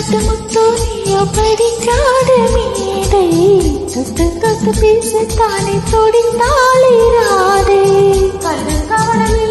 நாட்டு முத்தோ நீயோ படிக்காத மேதை தொட்டு தொட்டு பேசத்தானே தொடித்தாளே ராதே கண்ணு கவனமில்லை